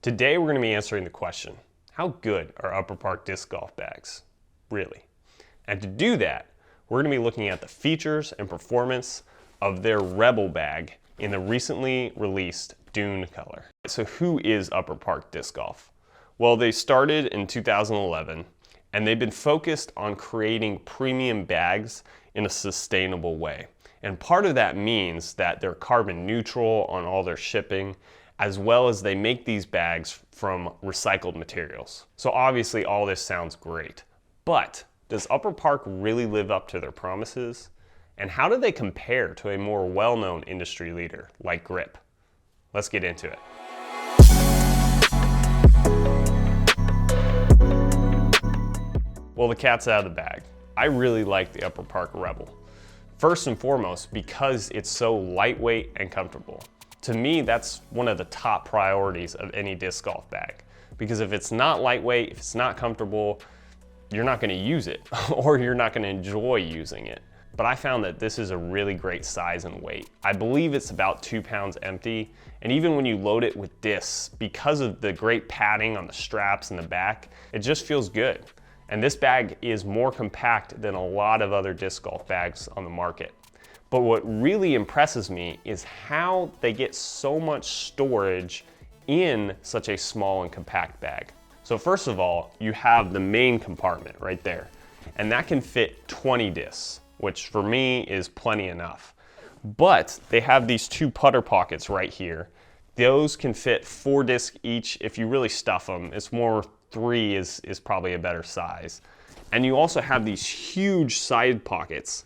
Today we're going to be answering the question, how good are Upper Park disc golf bags? Really? And to do that, we're going to be looking at the features and performance of their Rebel bag in the recently released Dune color. So who is Upper Park Disc Golf? Well, they started in 2011 and they've been focused on creating premium bags in a sustainable way. And part of that means that they're carbon neutral on all their shipping, as well as they make these bags from recycled materials. So obviously all this sounds great, but does Upper Park really live up to their promises? And how do they compare to a more well-known industry leader like Grip? Let's get into it. Well, the cat's out of the bag. I really like the Upper Park Rebel. First and foremost, because it's so lightweight and comfortable. To me, that's one of the top priorities of any disc golf bag. Because if it's not lightweight, if it's not comfortable, you're not gonna use it, or you're not gonna enjoy using it. But I found that this is a really great size and weight. I believe it's about 2 pounds empty, and even when you load it with discs, because of the great padding on the straps and the back, it just feels good. And this bag is more compact than a lot of other disc golf bags on the market. But what really impresses me is how they get so much storage in such a small and compact bag. So first of all, you have the main compartment right there, and that can fit 20 discs, which for me is plenty enough. But they have these 2 putter pockets right here. Those can fit 4 discs each if you really stuff them. It's more 3 is probably a better size. And you also have these huge side pockets.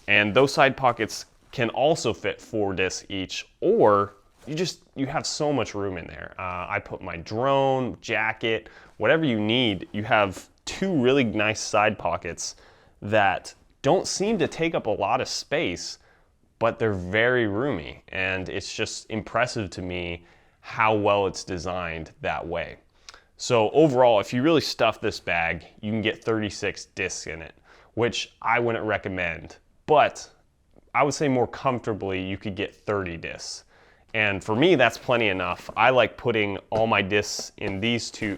And those side pockets can also fit 4 discs each, or you have so much room in there. I put my drone, jacket, whatever you need. You have 2 really nice side pockets that don't seem to take up a lot of space, but they're very roomy. And it's just impressive to me how well it's designed that way. So overall, if you really stuff this bag, you can get 36 discs in it, which I wouldn't recommend. But I would say more comfortably, you could get 30 discs. And for me, that's plenty enough. I like putting all my discs in these two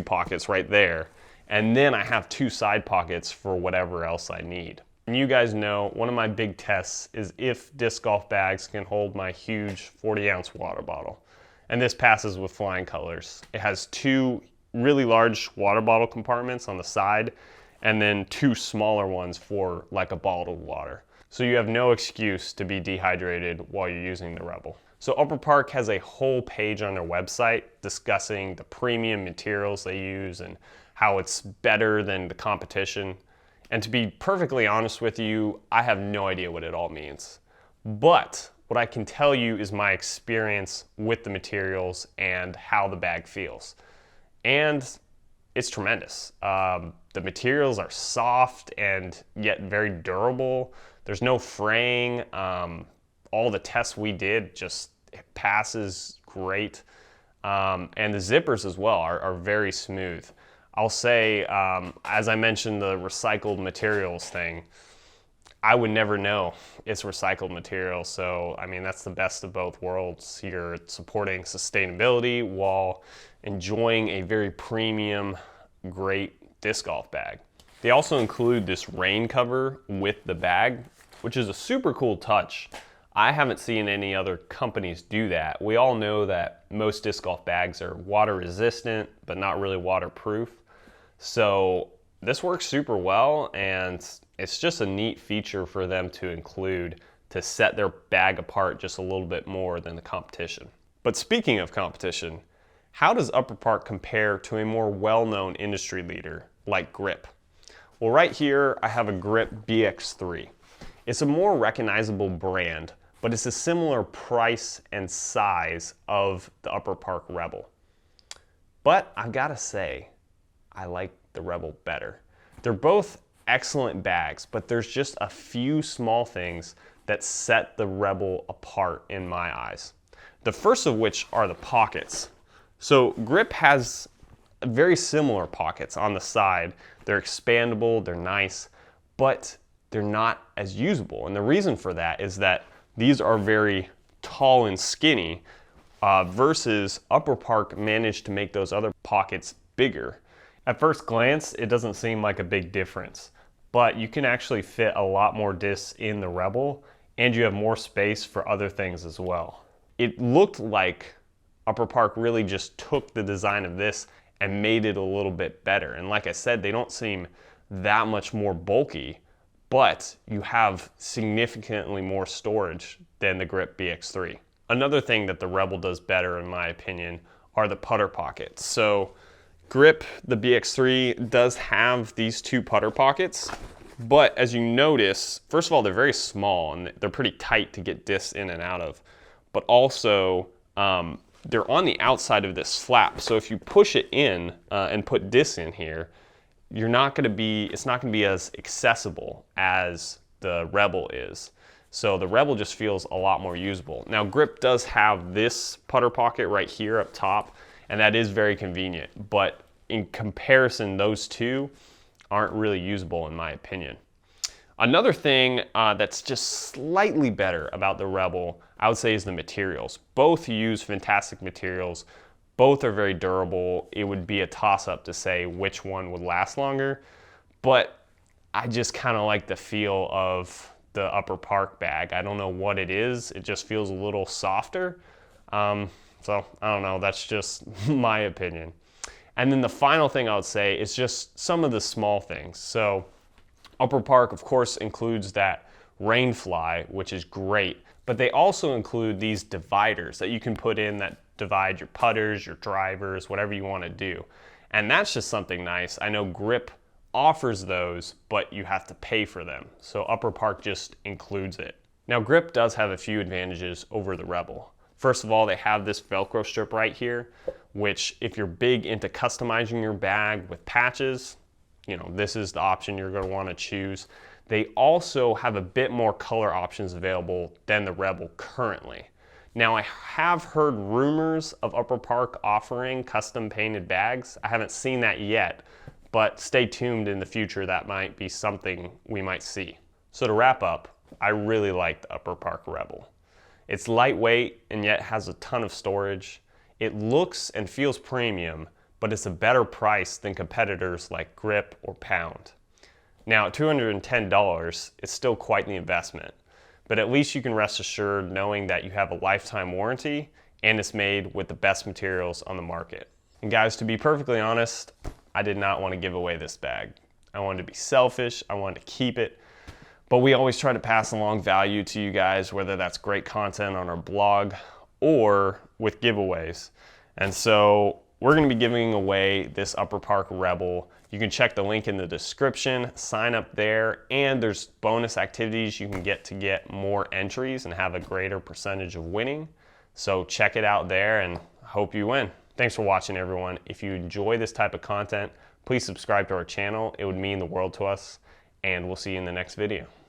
pockets right there. And then I have 2 side pockets for whatever else I need. And you guys know, one of my big tests is if disc golf bags can hold my huge 40-ounce water bottle. And this passes with flying colors. It has 2 really large water bottle compartments on the side, and then 2 smaller ones for like a bottled water. So you have no excuse to be dehydrated while you're using the Rebel. So Upper Park has a whole page on their website discussing the premium materials they use and how it's better than the competition. And to be perfectly honest with you, I have no idea what it all means. But what I can tell you is my experience with the materials and how the bag feels. And it's tremendous. The materials are soft and yet very durable. There's no fraying. All the tests we did just passes great. And the zippers as well are very smooth. I'll say, as I mentioned, the recycled materials thing, I would never know it's recycled material. So, I mean, that's the best of both worlds. You're supporting sustainability while enjoying a very premium, great disc golf bag. They also include this rain cover with the bag, which is a super cool touch. I haven't seen any other companies do that. We all know that most disc golf bags are water resistant, but not really waterproof. So this works super well, and it's just a neat feature for them to include to set their bag apart just a little bit more than the competition. But speaking of competition, how does Upper Park compare to a more well-known industry leader like Grip? Well, right here I have a GRIPeq BX3. It's a more recognizable brand, but it's a similar price and size of the Upper Park Rebel. But I've got to say, I like the Rebel better. They're both excellent bags, but there's just a few small things that set the Rebel apart in my eyes. The first of which are the pockets. So Grip has very similar pockets on the side. They're expandable, they're nice, but they're not as usable. And the reason for that is that these are very tall and skinny, versus Upper Park managed to make those other pockets bigger. At first glance, it doesn't seem like a big difference, but you can actually fit a lot more discs in the Rebel, and you have more space for other things as well. It looked like Upper Park really just took the design of this and made it a little bit better. And like I said, they don't seem that much more bulky, but you have significantly more storage than the GRIPeq BX3. Another thing that the Rebel does better, in my opinion, are the putter pockets. So GRIPeq, the BX3, does have these two putter pockets, but as you notice, first of all, they're very small and they're pretty tight to get discs in and out of, but also they're on the outside of this flap. So if you push it in and put discs in here, it's not gonna be as accessible as the Rebel is. So the Rebel just feels a lot more usable. Now GRIPeq does have this putter pocket right here up top, and that is very convenient, but in comparison, those two aren't really usable in my opinion. Another thing that's just slightly better about the Rebel, I would say, is the materials. Both use fantastic materials. Both are very durable. It would be a toss-up to say which one would last longer, but I just kind of like the feel of the Upper Park bag. I don't know what it is. It just feels a little softer. So I don't know, that's just my opinion. And then the final thing I would say is just some of the small things. So Upper Park, of course, includes that rain fly, which is great, but they also include these dividers that you can put in that divide your putters, your drivers, whatever you want to do. And that's just something nice. I know GRIPeq offers those, but you have to pay for them. So Upper Park just includes it. Now GRIPeq does have a few advantages over the Rebel. First of all, they have this Velcro strip right here, which if you're big into customizing your bag with patches, this is the option you're going to want to choose. They also have a bit more color options available than the Rebel currently. Now I have heard rumors of Upper Park offering custom painted bags. I haven't seen that yet, but stay tuned in the future. That might be something we might see. So to wrap up, I really like the Upper Park Rebel. It's lightweight and yet has a ton of storage. It looks and feels premium, but it's a better price than competitors like GRIPeq or Pound. Now at $210, it's still quite the investment, but at least you can rest assured knowing that you have a lifetime warranty and it's made with the best materials on the market. And guys, to be perfectly honest, I did not want to give away this bag. I wanted to be selfish, I wanted to keep it, but we always try to pass along value to you guys, whether that's great content on our blog or with giveaways. And so we're going to be giving away this Upper Park Rebel. You can check the link in the description, sign up there, and there's bonus activities you can get more entries and have a greater percentage of winning. So check it out there and hope you win. Thanks for watching, everyone. If you enjoy this type of content, please subscribe to our channel. It would mean the world to us, and we'll see you in the next video.